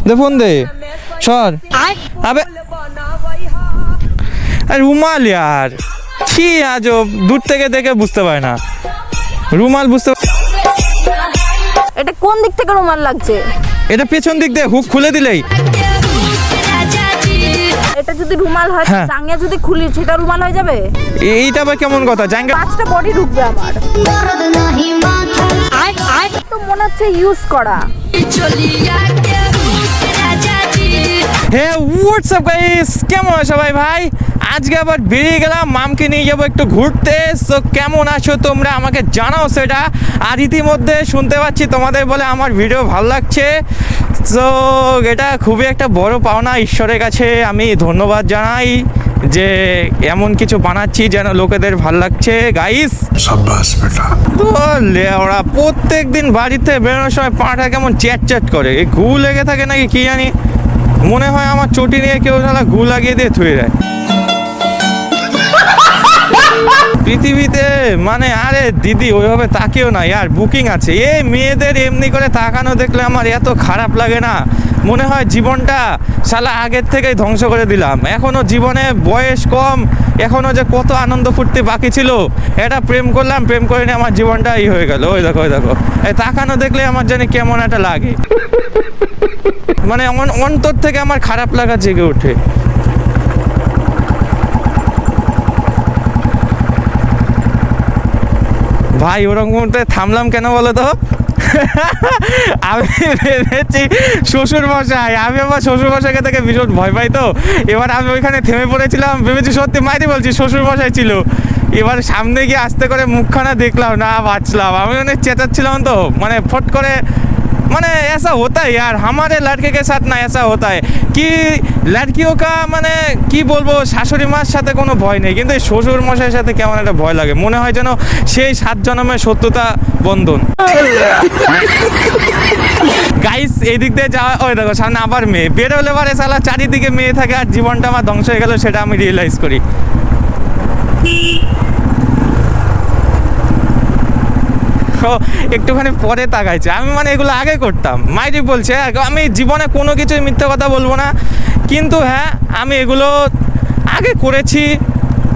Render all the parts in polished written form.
দে phone দে সর আবে রুমাল यार কি আজব দূর থেকে দেখে বুঝতে পারে না রুমাল বুঝতে এটা কোন দিক থেকে রুমাল লাগছে এটা পেছন দিক দিয়ে হুক খুলে দিলেই এটা যদি রুমাল হয় জাঙ্গিয়া যদি খুলি সেটা রুমাল হয়ে যাবে এইটা আবার কেমন কথা জাঙ্গিয়া পাঁচটা বডি ঢুকবে আমার তো মনে হচ্ছে ইউজ করা হে হোয়াটসঅ্যাপ গাইস কেমন আছো সবাই ভাই আজকে আবার বেরিয়ে গেলাম মামকে নিয়ে যাবো একটু ঘুরতে সো কেমন আছো তোমরা আমাকে জানাও সেটা আর ইতিমধ্যে শুনতে পাচ্ছি তোমাদের বলে আমার ভিডিও ভালো লাগছে সো এটা খুবই একটা বড় পাওনা ঈশ্বরের কাছে আমি ধন্যবাদ জানাই যে এমন কিছু বানাচ্ছি যেন লোকেদের ভাল লাগছে গাইস সাব্বাস বেটা তো ওরা প্রত্যেক দিন বাড়িতে বেরোনোর সময় পাটা কেমন চ্যাট করে ঘু লেগে থাকে নাকি কি জানি মনে হয় আমার চটি নিয়ে কেউ তাহলে ঘু লাগিয়ে দিয়ে থুয়ে দেয় পৃথিবীতে মানে আরে দিদি ওইভাবে তাকেও না ইয়ার বুকিং আছে এই মেয়েদের এমনি করে তাকানো দেখলে আমার এত খারাপ লাগে না মনে হয় জীবনটা শালা আগের থেকেই ধ্বংস করে দিলাম এখনো জীবনে বয়স কম এখনো যে কত আনন্দ ফুর্তি বাকি ছিল এটা প্রেম করলাম প্রেম করে নিয়ে আমার জীবনটা হয়ে গেল ওই দেখো এই তাকানো দেখলে আমার জানি কেমন একটা লাগে মানে অন্তর থেকে আমার খারাপ লাগা জেগে ওঠে ভাই ওরকম থামলাম কেন বলো তো আমি ভেবেছি শ্বশুর মশাই আমি আমার শ্বশুর মশাইকে থেকে ভীষণ ভয় পাই তো এবার আমি ওইখানে থেমে পড়েছিলাম ভেবেছি সত্যি মাইরি বলছি শ্বশুর মশাই ছিল এবার সামনে গিয়ে আস্তে করে মুখখানা দেখলাম না বাঁচলাম আমি অনেক চেঁচাচ্ছিলাম তো মানে ফট করে মানে ऐसा होता है यार हमारे लड़के के साथ ना ऐसा होता है कि लड़कियों का মানে কি বলবো শাশুড়ি মার সাথে কোনো ভয় নেই কিন্তু শ্বশুর মশাইয়ের সাথে কেমন একটা ভয় লাগে মনে হয় যেন সেই 7 জন্মের শত্রুতা বন্ধন গাইস এই দিক দিয়ে যাওয়া ওই দেখো সামনে আবার মেয়ে বেরোলে পারে শালা চারিদিকে মেয়ে থাকে আর জীবনটা আমার ধ্বংস হয়ে গেল সেটা আমি রিয়েলাইজ করি একটুখানি পরে তাকাইছে আমি মানে এগুলো আগে করতাম মাইরি বলছে আমি জীবনে কোনো কিছুই মিথ্যে কথা বলবো না কিন্তু হ্যাঁ আমি এগুলো আগে করেছি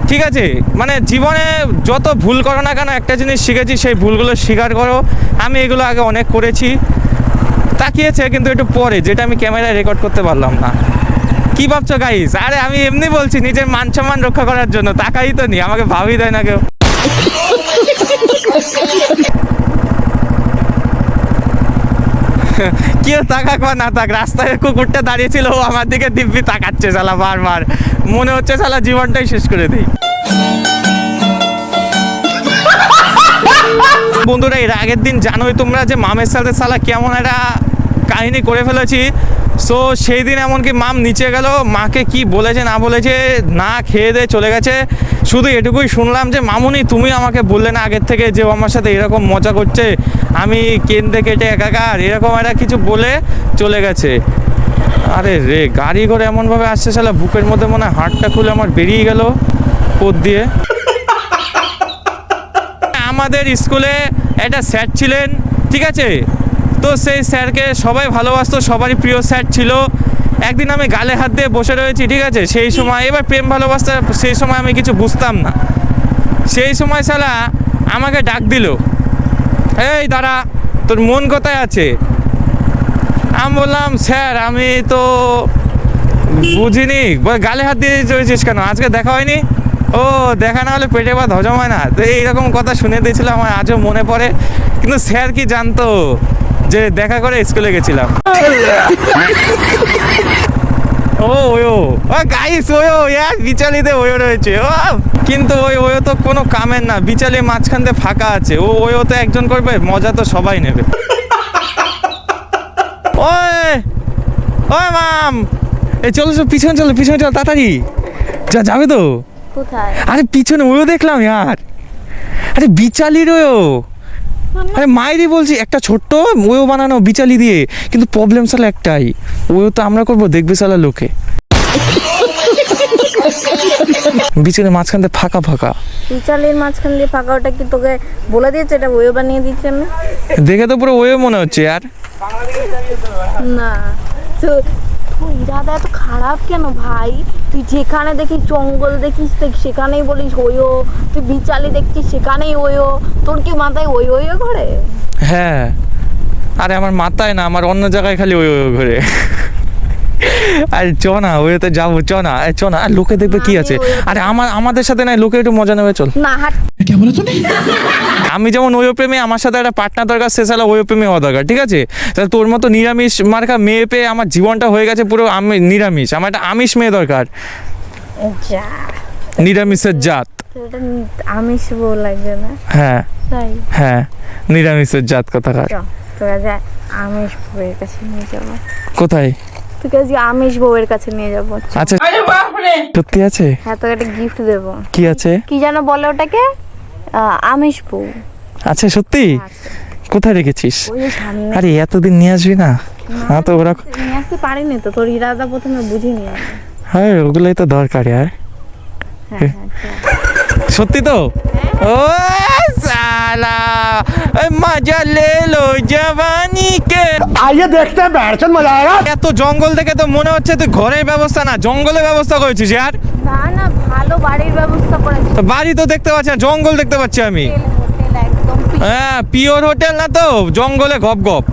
ঠিক আছে মানে জীবনে যত ভুল করো না কেন একটা জিনিস শিখেছি সেই ভুলগুলো স্বীকার করো আমি এগুলো আগে অনেক করেছি তাকিয়েছে কিন্তু একটু পরে যেটা আমি ক্যামেরায় রেকর্ড করতে পারলাম না কি ভাবছো গাইস আরে আমি এমনি বলছি নিজের মান সম্মান রক্ষা করার জন্য তাকাই তো নি আমাকে ভাবি দেয় না কেউ কেউ তাকাক বা না তাক রাস্তায় কুকুরটা দাঁড়িয়েছিল ও আমার দিকে দিব্যি তাকাচ্ছে শালা বারবার মনে হচ্ছে শালা জীবনটাই শেষ করে দিই বন্ধুরা এর আগের দিন জানোই তোমরা যে মামের সাথে শালা কেমন একটা কাহিনী করে ফেলেছি সো সেই দিন এমনকি মাম নিচে গেল মাকে কি বলেছে না বলেছে না খেয়ে দিয়ে চলে গেছে শুধু এটুকুই শুনলাম যে মামুনি তুমি আমাকে বললে না আগের থেকে যে আমার সাথে এরকম মজা করছে আমি কেন্দ্রে কেটে একাকার এরকম একটা কিছু বলে চলে গেছে আরে রে গাড়ি করে এমনভাবে আসছে শালা বুকের মধ্যে মনে হয় হাড়টা খুলে আমার বেরিয়ে গেল পথ দিয়ে আমাদের স্কুলে একটা স্যার ছিলেন ঠিক আছে তো সেই স্যারকে সবাই ভালোবাসতো সবারই প্রিয় স্যার ছিল একদিন আমি গালে হাত দিয়ে বসে রয়েছি ঠিক আছে সেই সময় এবার প্রেম ভালোবাসা সেই সময় আমি কিছু বুঝতাম না সেই সময় শালা আমাকে ডাক দিল এই দাঁড়া তোর মন কোথায় আছে আমি বললাম স্যার আমি তো বুঝিনি গালে হাত দিয়ে রয়েছিস কেন আজকে দেখা হয়নি ও দেখা না হলে পেটে ভাত হজম হয় না তো এইরকম কথা শুনে দিয়েছিলাম আমার আজও মনে পড়ে কিন্তু স্যার কি জানতো যে দেখা করে স্কুলে গেছিলাম ওয়ো গাইস ওয়ো ইয়ার বিচালিতে ওয়ো রয়েছে ও কিন্তু ওয়ো তো কোনো কামের না বিচালি মাঝখান দিয়ে ফাঁকা আছে ওয়ো তো একজন করবে মজা তো সবাই নেবে ওই মাম এই চলো পিছনে চলো তাড়াতাড়ি যাবে তো কোথায় আরে পিছনে ওয়ো দেখলাম ইয়ার আরে বিচালির ওয়ো আরে মাইরি বলছি একটা ছোট্ট ওয়ো বানানো বিচালি দিয়ে কিন্তু প্রবলেম শালা একটাই ওয়ো তো আমরা করবো দেখবে শালা লোকে বিচের মাঝখান দিয়ে ফাঁকা বিচালির মাঝখান দিয়ে ফাঁকা ওটা কি তোকে বলে দিয়েছে এটা ওয়ো বানিয়ে দিচ্ছে আমি দেখে তো পুরো ওয়ো মনে হচ্ছে यार না তো তুই ইরাদা এত খারাপ কেন ভাই? তুই যেখানে দেখিস জঙ্গল দেখিস সেখানেই বলিস ওয়ো, তুই বিচালি দেখছিস সেখানেই ওয়ো, তোর কি মাথায় ওই ওয়ো ঘরে? হ্যাঁ, আরে আমার মাথায় না, আমার অন্য জায়গায় খালি ওই ওই ঘুরে। আরে চ না, ওইতে যাবো, চ না, চ না, আর লোকে দেখবে কি আছে। আরে আমাদের সাথে নাই, লোকে একটু মজা নেবে, চল। না হাট। আমি যেমন ওই প্রেমে, আমার সাথে একটা পার্টনার দরকার, সে সালা ওই প্রেমে হওয়া দরকার, ঠিক আছে? তাহলে তোর মতো নিরামিষ মার্কা মেয়ে পেয়ে আমার জীবনটা হয়ে গেছে পুরো আমি নিরামিষ। আমার একটা আমিষ মেয়ে দরকার, যা নিরামিষের জাত। এটা আমিষ বউ লাগবে না? হ্যাঁ তাই হ্যাঁ, নিরামিষের জাত কথাকার। তোরা যা, আমিষ বউয়ের কাছে নিয়ে যাবো। কোথায়? তুই কাছে আমিষ বউয়ের কাছে নিয়ে যাবো। আচ্ছা, সত্যি আছে? হ্যাঁ, তোকে একটা গিফট দেবো। কি আছে? কি যেন বলে ওটাকে? আমিষ বউ আচ্ছা, সত্যি? আছে। কোথায় রেখেছিস? ওই যে সামনে। আরে এতদিন নিয়ে আসবি না? হ্যাঁ, তো ওরা নিয়ে আসতে পারিনি তো, তোর ইরাদা প্রথমে বুঝিনি আমি। হ্যাঁ, ওগুলোই তো দরকার यार। হ্যাঁ হ্যাঁ চল। সত্যি তো? ও সালা, মজা লে লো জওয়ানি কে। आइए देखते हैं बैठचंद मजा आएगा। এত জঙ্গল থেকে তো মনে হচ্ছে তুই ঘরের ব্যবস্থা না, জঙ্গলের ব্যবস্থা করেছিস यार। না না, ভালো বাড়ির ব্যবস্থা করেছি। তো বাড়ি তো দেখতে পাচ্ছি না, জঙ্গল দেখতে পাচ্ছি আমি। হোটেল একদম হ্যাঁ, পিওর হোটেল না তো, জঙ্গলে গপ গপ।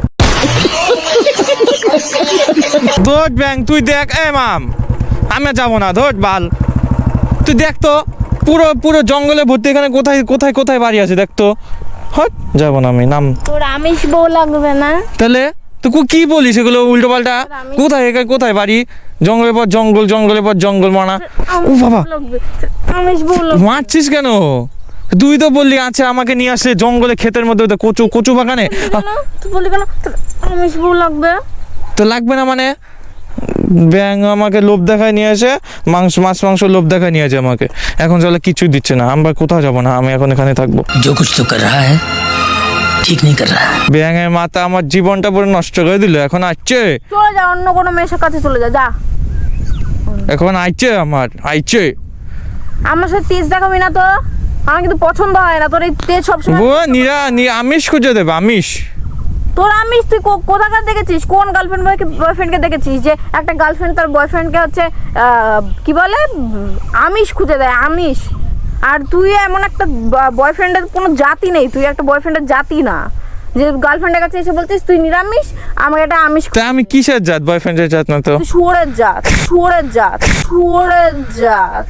ধোট ব্যাং, তুই দেখ। এ মাম, আমি যাবো না, ধোট বাল। তুই দেখ তো, পুরো পুরো জঙ্গলে ভর্তি, এখানে কোথায় কোথায় কোথায় বাড়ি আছে দেখ তো। হট, যাবো না আমি, নাম। তোর আমিষ বউ লাগবে না? তাহলে তুই কি বলিস এগুলো উল্টো পাল্টা? কোথায় কোথায় বাড়ি? জঙ্গলের পর জঙ্গল, জঙ্গলের পর জঙ্গল মানা। ও বাবা, আমিষ বউ লাগবে। মারছিস কেন? তুই তো বললি আচ্ছা আমাকে নিয়ে আসলে জঙ্গলে ক্ষেতের মধ্যে ওদের কচু কচু বাগানে। তুই বললি কেন তোর আমিষ বউ লাগবে? তো লাগবে না মানে? ব্যাং আমাকে লোভ দেখায় নিয়ে আসে, মাছ মাংস লোভ দেখায় নিয়ে আসে আমাকে। এখন চলে কিছুই দিচ্ছে না, আমরা কোথাও যাবো না, আমি এখন এখানে থাকবো। जो कुछ तो कर रहा है ठीक नहीं कर रहा है। ব্যাঙের মাথা আমার জীবনটা পুরো নষ্ট করে দিল। এখন আসছে, চলে যা, অন্য কোনো মেয়ের কাছে চলে যা, যা। এখন আইছে আমার, আইছে। আমার সাথে তেজ দেখাবি না তো, আমার কিন্তু পছন্দ হয় না তোর এই তেজ সবসময়। আমিষ খুঁজে দেবে, আমিষ। তোর আমিষ তুই কোথাকার দেখেছিস? কোন গার্লফ্রেন্ড বয়ফ্রেন্ডকে দেখেছিস যে একটা গার্লফ্রেন্ড তার বয়ফ্রেন্ডকে হচ্ছে কি বলে আমিষ খুঁজে দেয়, আমিষ? আর তুই এমন একটা বয়ফ্রেন্ডের কোনো জাতি নেই, তুই একটা বয়ফ্রেন্ডের জাতি না যে গার্লফ্রেন্ডের কাছে এসে বলছিস তুই নিরামিষ, আমাকে একটা আমিষ। তা আমি কিসের জাত? বয়ফ্রেন্ডের জাত না তো। তুই শুয়োরের জাত, শুয়োরের জাত, শুয়োরের জাত।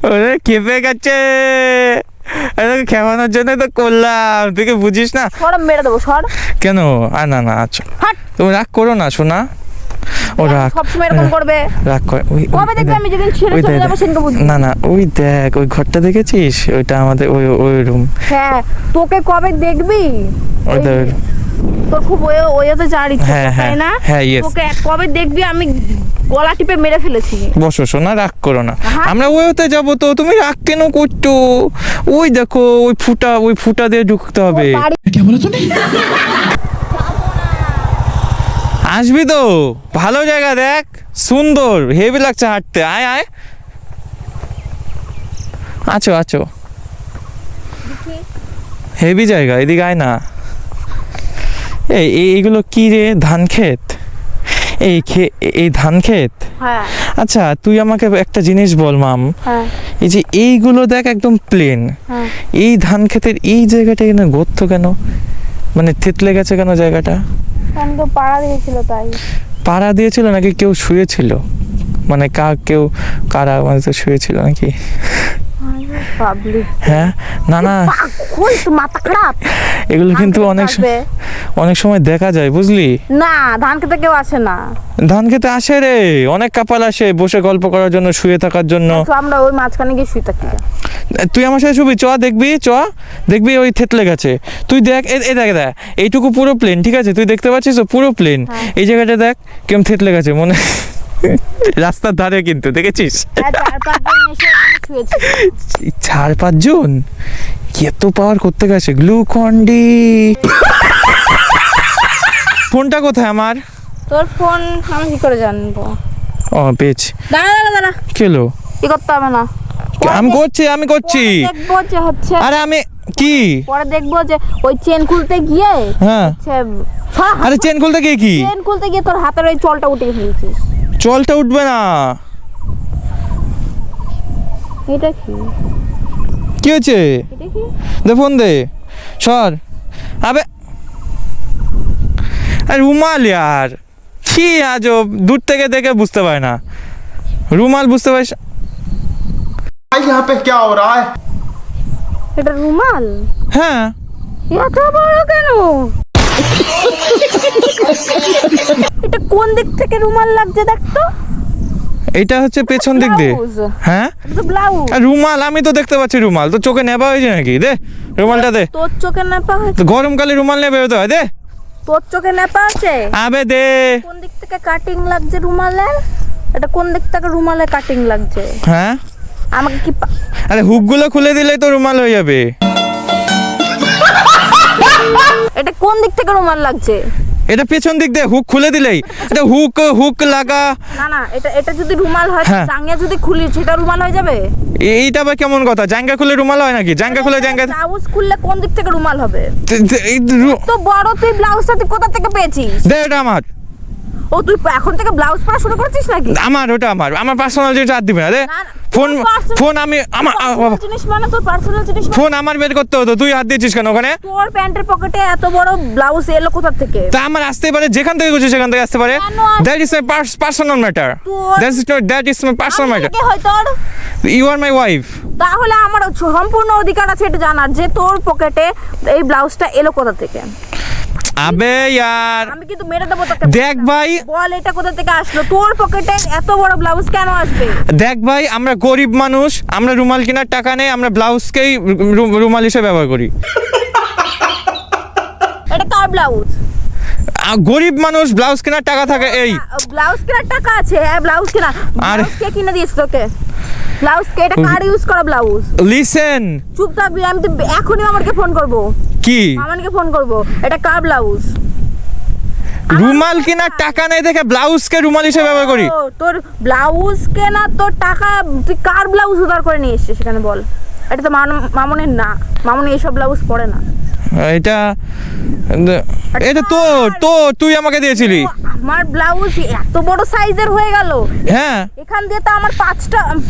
ওরে কেঁপে গেছে, খেমানোর জন্য তো করলাম, তুই কি বুঝিস না? সর, মেরে দেবো, সর। কেন? আর না না, আচ্ছা হাট। তুমি রাগ করো না শোনা। ও রাগ সবসময় এরকম করবে। রাগ করে কবে দেখবি আমি যেদিন ছেড়ে চলে যাবো সেদিনকে বুঝবি। না না, ওই দেখ ওই ঘরটা দেখেছিস? ওইটা আমাদের ওই ওই রুম। হ্যাঁ, তোকে কবে দেখবি? ওদের তোর খুব ওয়েতে যাওয়ার ইচ্ছা, হ্যাঁ, তাই না? হ্যাঁ, yes. তোকে কবে দেখবি আমি গলা টিপে মেরে ফেলেছি। বসো শোনা, রাগ করো না। হ্যাঁ। আমরা ওইতে যাবো তো, তুমি রাগ কেন করছো? ওই দেখো ওই ফুটা দিয়ে ঢুকতে হবে। তোর বাড়ি- আসবি তো? ভালো জায়গা দেখ, সুন্দর, হেভি লাগছে হাঁটতে। আয় আয়, আছো আছো, হেভি জায়গা, এদিকে আয় না। এইগুলো কি রে? ধান ক্ষেত? এই ধান ক্ষেত? হ্যাঁ আচ্ছা তুই আমাকে একটা জিনিস বল মাম, হ্যাঁ এই যে এইগুলো দেখ একদম প্লেন, হ্যাঁ। এই ধান ক্ষেতের এই জায়গাটা কেন গর্ত কেন? মানে থেতলে গেছে কেন জায়গাটা? আমি তো পাড়া দিয়েছিল তাই। পাড়া দিয়েছিল নাকি কেউ শুয়েছিল? মানে কেউ কারা মানে তো শুয়েছিল নাকি? পাবলিক। হ্যাঁ, না না, কই তো মাথা খারাপ? এগুলো কিন্তু ধান অনেক খেতে অনেক সময় দেখা যায় বুঝলি। না, ধান খেতে কেউ আসে না। ধান খেতে আসে রে, অনেক কাপাল আসে বসে গল্প করার জন্য, শুয়ে থাকার জন্য। তো আমরা ওই মাঝখানে গিয়ে শুয়ে থাকি। তুই আমার সাথে শুবি? দেখবি ওই থেতলে গেছে। তুই দেখ, এই দেখ দেখ, এইটুকু পুরো প্লেন, ঠিক আছে? তুই দেখতে পাচ্ছিস তো পুরো প্লেন। এই জায়গাটা দেখ কেমন থেতলে গেছে, মনে রাস্তার ধারে কিন্তু দেখেছিস? হ্যাঁ, 4-5 জন এসে ওখানে শুয়েছিল। 4-5 জন এত পাওয়ার করতে গেছে। গ্লুকন্ডি। ফোনটা কোথায় আমার? তোর ফোন আমি কি করে জানবো? ও পেয়েছি। দাঁড়া, কেলো? কি করতে হবে না। আমি করছি দেখবো যে হচ্ছে। আরে আমি কি পরে দেখবো যে ওই চেন খুলতে গিয়ে হ্যাঁ আরে চেন খুলতে গিয়ে কি চেন খুলতে গিয়ে তোর হাতের ওই চলটা উঠে ফেলছিস। চলটা উঠবে না। এটা কি কি হয়েছে? এটা কি দে ফোন দে সর। আবে আরে রুমাল ইয়ার কি আজব, দূর থেকে দেখে বুঝতে পারে না রুমাল, বুঝতে পারিস? भाई यहाँ पे क्या हो रहा है? এটা রুমাল? হ্যাঁ এত বড় কেন? এটা কোন দিক থেকে রুমাল লাগছে দেখ তো। এইটা হচ্ছে পেছন দিক দিয়ে। ব্লাউজ। হ্যাঁ এটা তো ব্লাউজ। আর রুমাল আমি তো দেখতে পাচ্ছি রুমাল, তো চোখে নেবা হয়েছে নাকি? দে রুমালটা দে। তোর চোখে নেপা হয়েছে? তো গরমকালে রুমাল নিয়ে বেরোতে হয়। দে তোর চোখে নেপা আছে? আবে দে। কোন দিক থেকে কাটিং লাগছে রুমালের? এটা কোন দিক থেকে রুমালে কাটিং লাগছে? হ্যাঁ আমাকে কি আরে হুকগুলো খুলে দিলেই তো রুমাল হয়ে যাবে। এটা কোন দিক থেকে রুমাল লাগছে? এটা পেছন দিক দিয়ে হুক খুলে দিলেই, এটা হুক লাগা। না না, এটা এটা যদি রুমাল হয়, হ্যাঁ। জাঙ্গিয়া যদি খুলি সেটা রুমাল হয়ে যাবে? এইটা আবার কেমন কথা? জাঙ্গা খুলে রুমাল হয় নাকি? জাঙ্গা খুলে জাঙ্গা ব্লাউজ খুললে কোন দিক থেকে রুমাল হবে? এই তো বড় তুই ব্লাউজটা তুই কোথা থেকে পেয়েছিস? দে এটা আমার। ও তুই এখন থেকে ব্লাউজ পরা শুরু করেছিস নাকি? আমার ওটা আমার পার্সোনাল জিনিস আর দিবে না। দে না, না, ফোন তোর personal- ফোন আমি আমার Personal জিনিস মানে তোর পার্সোনাল জিনিস মানে ফোন আমার বের করতে হতো, তুই হাত দিয়েছিস কেন ওখানে? তোর প্যান্টের পকেটে এত বড় ব্লাউজ এলো কোথা থেকে? তা আমার আসতে পারে, যেখান থেকে খুশি সেখান থেকে আসতে পারে। কেন আসবে? That is my personal matter. তোর- দ্যাট ইজ মাই পার্সোনাল আমি ম্যাটার। কে হয় তোর? You are my wife. তাহলে আমার সম্পূর্ণ অধিকার আছে এটা জানার যে তোর পকেটে এই ব্লাউজটা এলো কোথা থেকে। আবে ইয়ার আমি কিন্তু মেরে দেবো তোকে। দেখ ভাই, বল এটা কোথা থেকে আসলো? তোর পকেটে এত বড় ব্লাউজ কেন আসবে? দেখ ভাই, আমরা গরিব মানুষ, আমরা রুমাল কেনার টাকা নেই, আমরা ব্লাউজকেই রুমাল হিসেবে ব্যবহার করি। এটা কার ব্লাউজ? গরিব মানুষ, ব্লাউজ কেনার টাকা থাকে। এই ব্লাউজ কেনার টাকা আছে? হ্যাঁ ব্লাউজ কেনা। আরে- ব্লাউজ কে কিনে দিয়েছে তোকে? ব্লাউজ কে? এটা কার ইউজ করা ব্লাউজ? লিসেন। চুপ থাকবি, আমি তো এখনই আমাকে ফোন করব। কি আমাকে ফোন করব। এটা কার ব্লাউজ? রুমাল কেনার টাকা নেই দেখে ব্লাউজকে রুমাল হিসেবে ব্যবহার করি। ও, তোর ব্লাউজ কেনা তোর টাকা, তুই কার ব্লাউজ উধার করে নিয়ে এসেছিস সেখানে বল? এটা তো মামনের না, মামনি এইসব ব্লাউজ পরে না। এটা এটা তো তুই আমাকে দিয়েছিলি। আমার ব্লাউজ এত বড় সাইজের হয়ে গেল, হ্যাঁ এখান দিয়ে তো আমার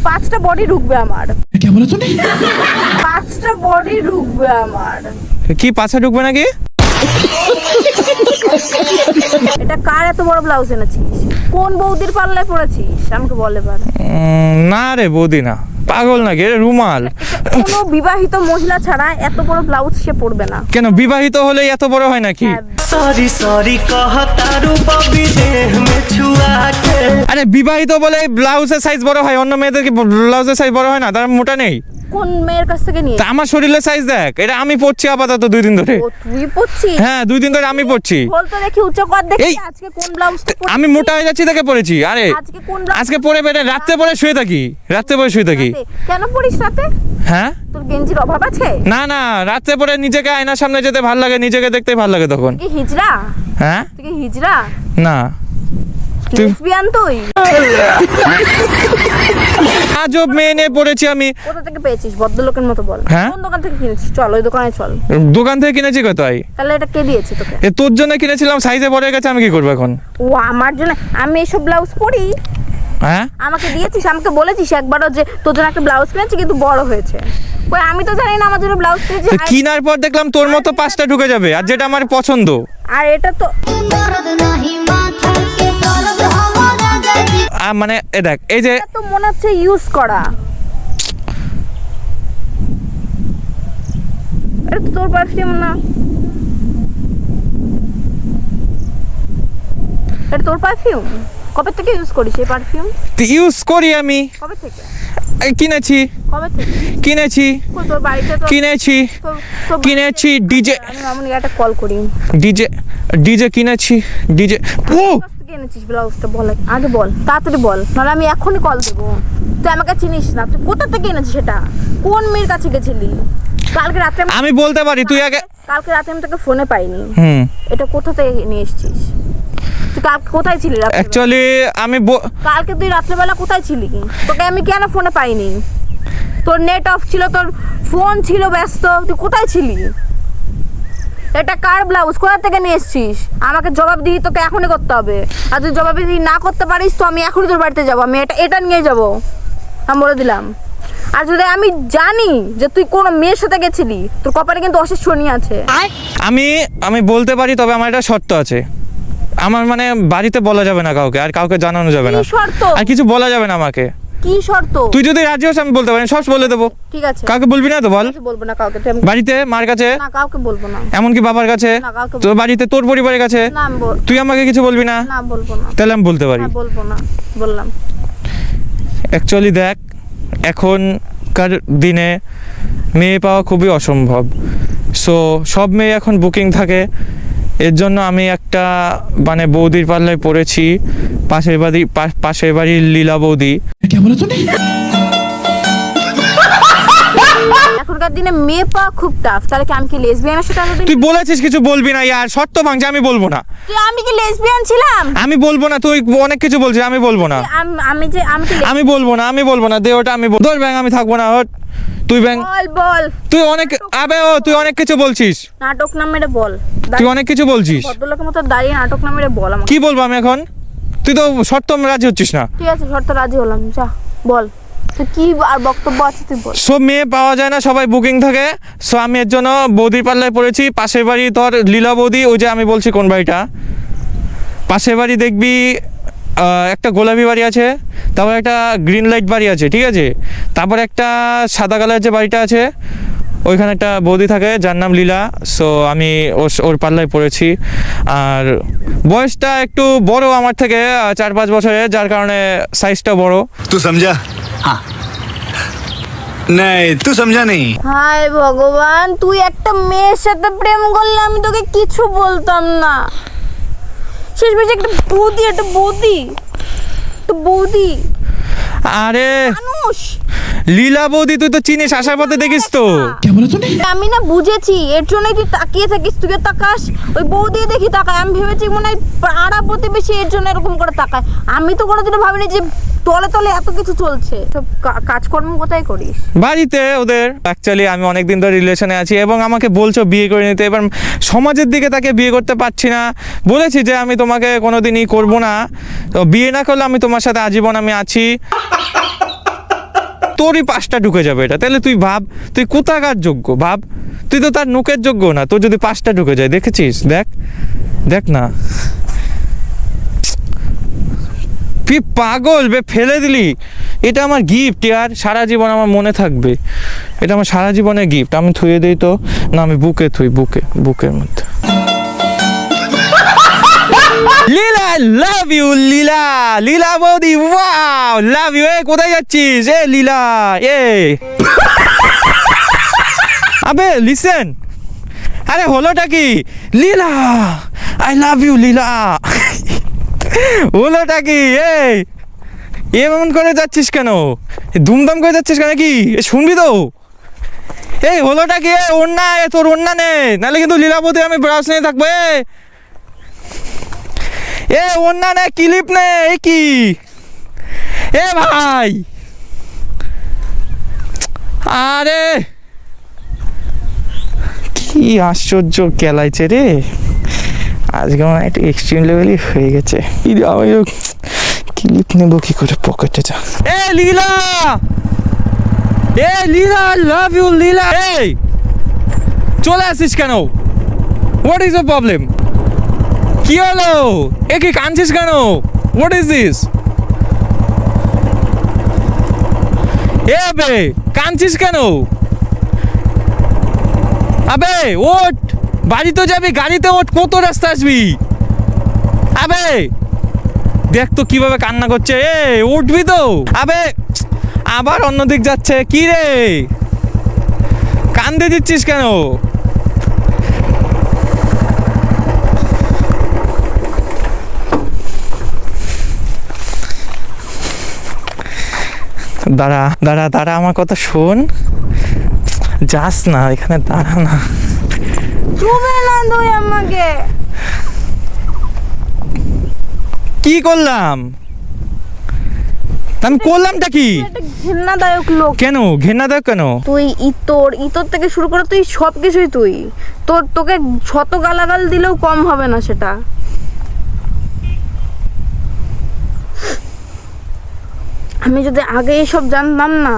পাঁচটা বডি ঢুকবে আমার। क्या बोला तूने? 5টা বডি ঢুকবে আমার। কি পাছা ঢুকবে নাকি? এটা কার এত বড় ব্লাউজ এনেছিস? কোন বৌদির পাল্লায় পড়েছিস আমাকে বল এবার। না রে বৌদি না, পাগল নাকি? এটা রুমাল। কোনো বিবাহিত মহিলা ছাড়া এত বড় ব্লাউজ সে পরবে না। কেন বিবাহিত হলেই এত বড় হয় নাকি? হ্যাঁ, सॉरी सॉरी कहतारू बबी देह में छुआ के আরে বিবাহিত বলে ব্লাউজের সাইজ বড় হয়, অন্য মেয়েদের কি ব্লাউজের সাইজ বড় হয় না? তার মোটা নেই? কোন মেয়ের কাছ থেকে নিয়ে? তা আমার শরীরের সাইজ দেখ, এটা আমি পড়ছি আপাতত 2 দিন ধরে। ও তুই পরছিস? হ্যাঁ 2 দিন ধরে আমি পড়ছি। বল তো দেখি উচ্চ কর দেখি এই, আজকে কোন ব্লাউজটা পরছিস? আমি মোটা হয়ে যাচ্ছি দেখে পড়েছি। আরে আজকে কোন ব্লাউজ? আজকে পরে বেড়ে রাত্রে পরে শুয়ে থাকি, রাত্রে পরে শুয়ে থাকি। কেন পরিস রাতে? হ্যাঁ তোর গেঞ্জির অভাব আছে? না না, রাত্রে পরে নিজেকে আয়নার সামনে যেতে ভালো লাগে, নিজেকে দেখতে ভালো লাগে তখন। তুই কি হিজড়া? হ্যাঁ তুই কি হিজড়া? না তুই- লেসবিয়ান তুই? আজব মেয়ে নিয়ে পড়েছি আমি। কোথা থেকে পেয়েছিস ভদ্রলোকের মতো বল? হ্যাঁ? কোন দোকান থেকে কিনেছিস? চল ওই দোকানে চল। দোকান থেকে কিনেছি কোথায়? তাহলে এটা কে দিয়েছে তোকে? এ তোর জন্য কিনেছিলাম, সাইজে পড়ে গেছে, আমি কি করবো এখন? ও আমার জন্য? আমি এসব ব্লাউজ পরি? হ্যাঁ আমাকে দিয়েছিস? আমাকে বলেছিস একবারও যে তোর জন্য একটা ব্লাউজ কিনেছি কিন্তু বড় হয়েছে? ওই আমি তো জানি না আমার জন্য ব্লাউজ কিনেছি। তো কিনার পর দেখলাম তোর মতো 5টা ঢুকে যাবে, আর যেটা আমার পছন্দ। আর এটা তো মানে এ দেখ, এই যে এটা তো মনে হচ্ছে ইউজ করা। এটা তো তোর পারফিউম না? এটা তোর পারফিউম? কবে থেকে ইউজ করিস এই পারফিউম? ইউজ করি আমি। কবে থেকে? কিনেছি কবে থেকে? কিনেছি কই তোর বাড়িতে তো কিনেছি তোর কিনেছি ডিজে আমি মামুনি একটা কল করি। ডিজে কিনেছি ডিজে। ও কোথা থেকে এনেছিস ব্লাউজটা বল আগে, বল তাড়াতাড়ি বল, নাহলে আমি এখনই কল দেবো। তুই আমাকে চিনিস না, তুই কোথা থেকে এনেছিস সেটা? কোন মেয়ের কাছে গেছিলি কালকে রাতে? আমি বলতে পারি, তুই আগে। কালকে রাতে আমি তোকে ফোনে পাইনি। হুম এটা কোথা থেকে নিয়ে এসেছিস? তুই কালকে কোথায় ছিলি রাত্রে? অ্যাকচুয়ালি আমি কালকে তুই রাত্রেবেলা কোথায় ছিলি? তোকে আমি কেন ফোনে পাইনি? তোর নেট অফ ছিল, তোর ফোন ছিল ব্যস্ত, তুই কোথায় ছিলি? এটা কার ব্লাউজ, কোথা থেকে নিয়ে এসছিস? আমাকে জবাব দিই, তোকে এখনই করতে হবে। আর তুই জবাব দিই না করতে পারিস তো আমি এখনই তোর বাড়িতে যাবো, আমি এটা নিয়ে যাবো, আমি বলে দিলাম। আর যদি আমি জানি যে তুই কোনো মেয়ের সাথে গেছিলি, তোর কপালে কিন্তু অশেষ শনি আছে। আমি বলতে পারি, তবে আমার একটা শর্ত আছে। আমার মানে বাড়িতে বলা যাবে না কাউকে, আর কাউকে জানানো যাবে না, কি শর্ত? আর কিছু বলা যাবে না আমাকে। কি শর্ত? তুই যদি রাজি হোস আমি বলতে পারি, সব বলে দেবো। ঠিক আছে, কাউকে বলবি না তো বল? ঠিক আছে, বলবো না কাউকে। বাড়িতে, মার কাছে, না কাউকে বলবো না। এমনকি বাবার কাছে, না কাউকে তোর বাড়িতে, তোর পরিবারের কাছে না আমি তুই আমাকে কিছু বলবি না? না বলবো না। তাহলে আমি বলতে পারি। না বলবো না, বললাম। অ্যাকচুয়ালি দেখ, এখনকার দিনে মেয়ে পাওয়া খুবই অসম্ভব। সো সব মেয়ে এখন বুকিং থাকে। এর জন্য আমি একটা মানে বৌদির পাল্লায় পড়েছি, পাশের বাড়ির লীলা বৌদি। এখনকার দিনে মেয়ে পাওয়া খুব টাফ। তাহলে কি আমি কি লেসবিয়ানের সাথে এতদিন? তুই বলেছিস কিছু বলবি না, ইয়ার শর্ত ভাঙছে, আমি বলবো না। আমি কি লেসবিয়ান ছিলাম? আমি বলবো না, তুই অনেক কিছু বলছিস, আমি বলবো না। আমি কি আমি বলবো না, দে ওটা, আমি তোর ব্যাং আমি থাকবো না। তুই ব্যাং বল তুই অনেক তুই অনেক কিছু বলছিস। নাটক না মেরে বল। তুই অনেক কিছু বলছিস। ভদ্রলোকের মতো দাঁড়িয়ে নাটক না মেরে বল আমাকে। কি বলবো আমি এখন? তুই তো শর্ত রাজি হচ্ছিস না। ঠিক আছে, শর্ত রাজি হলাম, যা বল তুই কি আর বক্তব্য আছে তুই বল। সব মেয়ে পাওয়া যায় না, সবাই বুকিং থাকে। সো আমি এর জন্য বৌদির পাল্লায় পড়েছি। পাশের বাড়ি তোর লীলা বৌদি, ওই যে আমি বলছি কোন বাড়িটা, পাশের বাড়ি দেখবি একটা গোলাপি বাড়ি আছে, তারপর একটা গ্রিন লাইট বাড়ি আছে, ঠিক আছে, তারপর একটা সাদা কালার যে বাড়িটা আছে, ওইখানে একটা বৌদি থাকে যার নাম লীলা। সো আমি ওর পাল্লায় পড়েছি। আর বয়সটা একটু বড় আমার থেকে, 4-5 বছরের, যার কারণে সাইজটা বড়। तू समझा? हाँ नहीं तू समझा नहीं। হায় ভগবান, তুই একটা মেয়ের সাথে প্রেম করলে আমি তোকে কিছু বলতাম না। শেষ বেশি একটা বৌদি আরে মানুষ। লীলা বৌদি তুই তো চিনিস, আসার পথে দেখিস তো। আমি না বুঝেছি, এর জন্যই তুই তাকিয়ে থাকিস, তুইও তাকাস, ওই বৌদি দেখি তাকায়। আমি ভেবেছি মনে হয় পাড়া প্রতিবেশী এর জন্য এরকম করে তাকায়। আমি তো কোনোদিনও ভাবিনি যে তলে তলে এত কিছু চলছে। সব কাজকর্ম কোথায় করিস? বাড়িতে ওদের। অ্যাকচুয়ালি আমি অনেকদিন ধরে রিলেশনে আছি এবং আমাকে বলছো বিয়ে করে নিতে। এবার সমাজের দিকে তাকে বিয়ে করতে পারছি না। বলেছি যে আমি তোমাকে কোনোদিনই করবো না, তো বিয়ে না করলে আমি তোমার সাথে আজীবন আমি আছি। তোরই 5টা ঢুকে যাবে এটা, তাহলে তুই ভাব তুই কোথাকার যোগ্য, ভাব তুই তো তার নুকের যোগ্য না। তোর যদি 5টা ঢুকে যায়, দেখেছিস? দেখ না, তুই পাগল বে, ফেলে দিলি। এটা আমার গিফট ইয়ার, সারা জীবন আমার মনে থাকবে। এটা আমার সারা জীবনের গিফট। আমি থুয়ে দিই তো না, আমি বুকে থুই, বুকের মধ্যে। লীলা, লাভ ইউ লীলা বৌদি, ওয়াও লাভ ইউ। এ কোথায় যাচ্ছিস? এ লীলা, আবে লিসেন, আরে হলোটা কি? লীলা, আই লাভ ইউ লীলা। হলোটা কি? এমন করে যাচ্ছিস কেন? দুমদাম করে যাচ্ছিস কেন? কি শুনবি তো? এই হলোটা কি? ওন্না, তোর ওন্না নে, নাহলে কিন্তু লীলাবতী আমি ব্রাউজ নিয়ে থাকবো। ওন্না নে, ক্লিপ নে। কি ভাই, আরে কি আশ্চর্য কেলাইছে রে আজকে, আমার একটু এক্সট্রিম লেভেলই হয়ে গেছে। আমি ক্লিপ নেবো কি করে পকেটে? যা লীলা, লাভ ইউ লীলা। চলে আসিস কেন? What is the problem? কি হলো? কি কাঁদছিস কেন? What is this? আবে কাঁদছিস কেন? আবে ওঠ, বাড়ি তো যাবি, গাড়িতে ওঠ, কত রাস্তা আসবি? আবে দেখ তো কিভাবে কান্না করছে। উঠবি তো? আবে আবার অন্যদিক যাচ্ছে। কি রে, কান্দে দিচ্ছিস কেন? দাঁড়া, আমার কথা শোন। যাস না, এখানে দাঁড়া না। চুবে না তুই আমাকে। কি করলাম? তা আমি করলামটা কি? একটা ঘৃণাদায়ক লোক। কেন ঘেন্নাদায়ক কেন? তুই ইতর থেকে শুরু করে তুই সব কিছুই তোকে শত গালাগাল দিলেও কম হবে না সেটা। আমি যদি আগে এসব জানতাম না,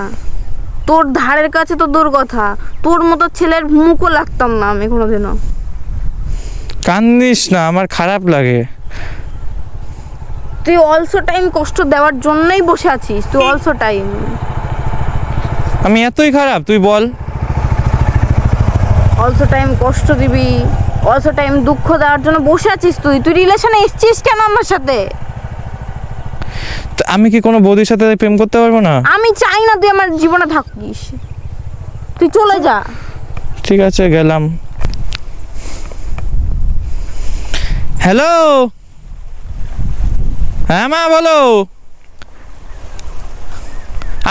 তোর ধারের কাছে তো দূর কথা, তোর মতো ছেলের মুখও লাগতাম না আমি কোনোদিনও। কান্দিস না, আমার খারাপ লাগে। তুই অলসো টাইম কষ্ট দেওয়ার জন্যই বসে আছিস, তুই অলসো টাইম। আমি এতই খারাপ তুই বল? অলসো টাইম কষ্ট দিবি, অলসো টাইম দুঃখ দেওয়ার জন্য বসে আছিস তুই রিলেশনে এসছিস কেন আমার সাথে? তা আমি কি কোনো বৌদির সাথে প্রেম করতে পারবো না? আমি চাই না তুই আমার জীবনে থাকিস, তুই চলে যা। ঠিক আছে গেলাম। হ্যালো, হ্যাঁ মা বলো।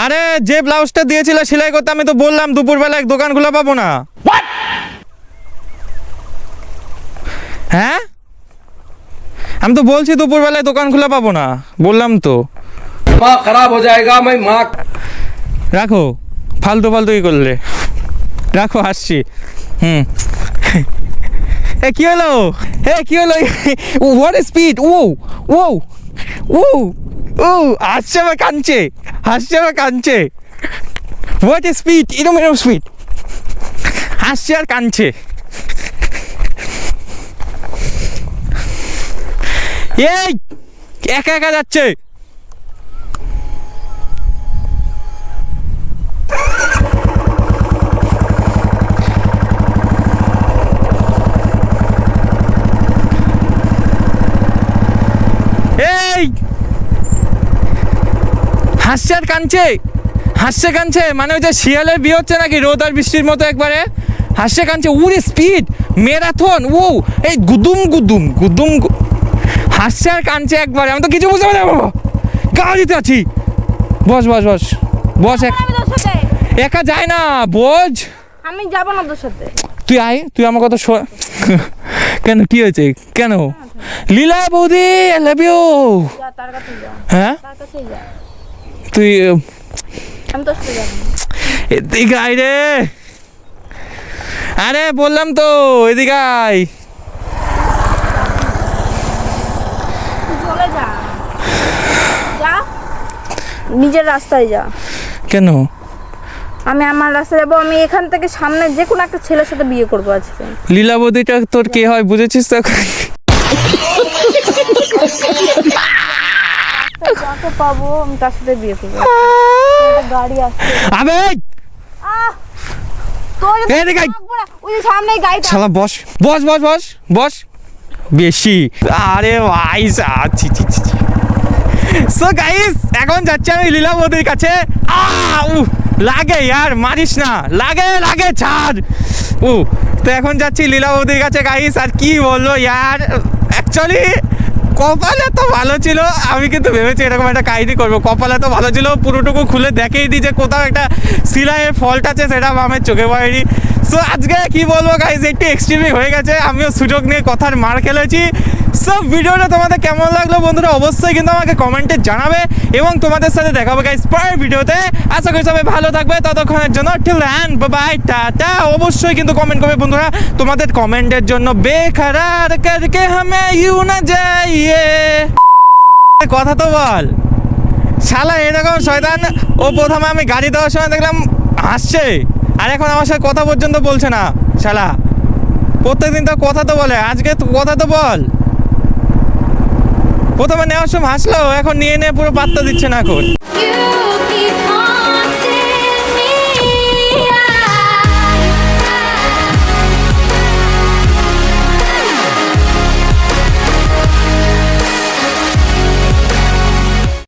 আরে যে ব্লাউজটা দিয়েছিল সেলাই করতে, আমি তো বললাম দুপুরবেলা দোকান খোলা পাবো না। হ্যাঁ আমি তো বলছি দুপুরবেলায় দোকান খোলা পাবো না, বললাম তো। दिमाग खराब हो जाएगा मैं माँ। রাখো, ফালতু ই করলে রাখো, আসছি। এ কি হলো? কি হলো? What speed! ও ও ও ও হাসছে বা কাঁদছে, হাসছে বা কাঁদছে। What speed! এরম স্পিড, হাসছে আর কাঁদছে। এই একা একা যাচ্ছে। এই হাসছে আর কাঁদছে, হাসছে কাঁদছে, মানে ওই যে শিয়ালের বিয়ে হচ্ছে নাকি রোদ আর বৃষ্টির মতো একবারে হাসছে কাঁদছে। উরে স্পিড ম্যারাথন! ও এই গুদুম গুদুম গুদুম হাসছে আর কাঁদছে একবারে। আমি তো কিছু বুঝতে পারি না বাবা, গাড়িতে আছি। বস বস বস বস, আমি তোর সাথে একা যায় না, বোঝ। আমি যাব না তোর সাথে। তুই আয়, তুই আমার কথা শোন। কেন কি হয়েছে? কেন? লীলা বৌদি আই লাভ ইউ। যা তার কাছে যা, হ্যাঁ তার কাছেই যা, তুই আমি তোর সাথে যাব না। এদিকে আয় রে। আরে বললাম তো এদিকে আয়। তুই চলে যা, যা নিজের রাস্তায় যা। কেন? আমি আমার রাস্তায় যাবো। আমি এখান থেকে সামনে যে কোনো একটা ছেলের সাথে বিয়ে করবো আজকে। লীলা বৌদিটা তোর কে হয় বুঝেছিস তো? যাকে পাবো আমি তার সাথে বিয়ে করবো। একটা গাড়ি আসছে। আবে তোর এদিকে আয়। ওই যে সামনে গাড়িটা। শালা বস বস বস বস বস। বেশি আরে ভাই ছি ছি ছি। সো গাইস এখন যাচ্ছি আমি লীলা বৌদির কাছে। লাগে यार, মারিস না, লাগে লাগে ছাড়। তো এখন যাচ্ছি লীলা বৌদির কাছে গাইস। আর কি বললো यार, অ্যাকচুয়ালি কপাল এত ভালো ছিল, আমি কিন্তু ভেবেছি এরকম একটা কাহিনী করবো। কপাল এত ভালো ছিল, পুরোটুকু খুলে দেখেই দিই যে কোথাও একটা সিলাইয়ের ফল্ট আছে, সেটা আমার চোখে পড়েনি। সো আজকে কি বলবো গাইস, একটু এক্সট্রিমই হয়ে গেছে, আমিও সুযোগ নিয়ে কথার মার খেলেছি। সো ভিডিওটা তোমাদের কেমন লাগলো বন্ধুরা অবশ্যই কিন্তু আমাকে কমেন্টে জানাবে, এবং তোমাদের সাথে দেখাবো গাইস পরের ভিডিওতে। আশা করি সবাই ভালো থাকবে, ততক্ষণের জন্য টিল দেন বাই টাটা। অবশ্যই কিন্তু কমেন্ট করবে বন্ধুরা, তোমাদের কমেন্টের জন্য বেকরার করকে হামে ইউ না যাইয়ে। কথা তো বল শালা, এরকম শয়তান। ও প্রথমে আমি গাড়ি দেওয়ার সময় দেখলাম হাসছে, আর এখন আমার সাথে কথা পর্যন্ত বলছে না শালা। প্রত্যেকদিন তো কথা তো বলে, আজকে তো কথা তো বল। প্রথমে নেওয়ার সময় হাসলো, এখন নিয়ে পুরো পাত্তা দিচ্ছে না এখন।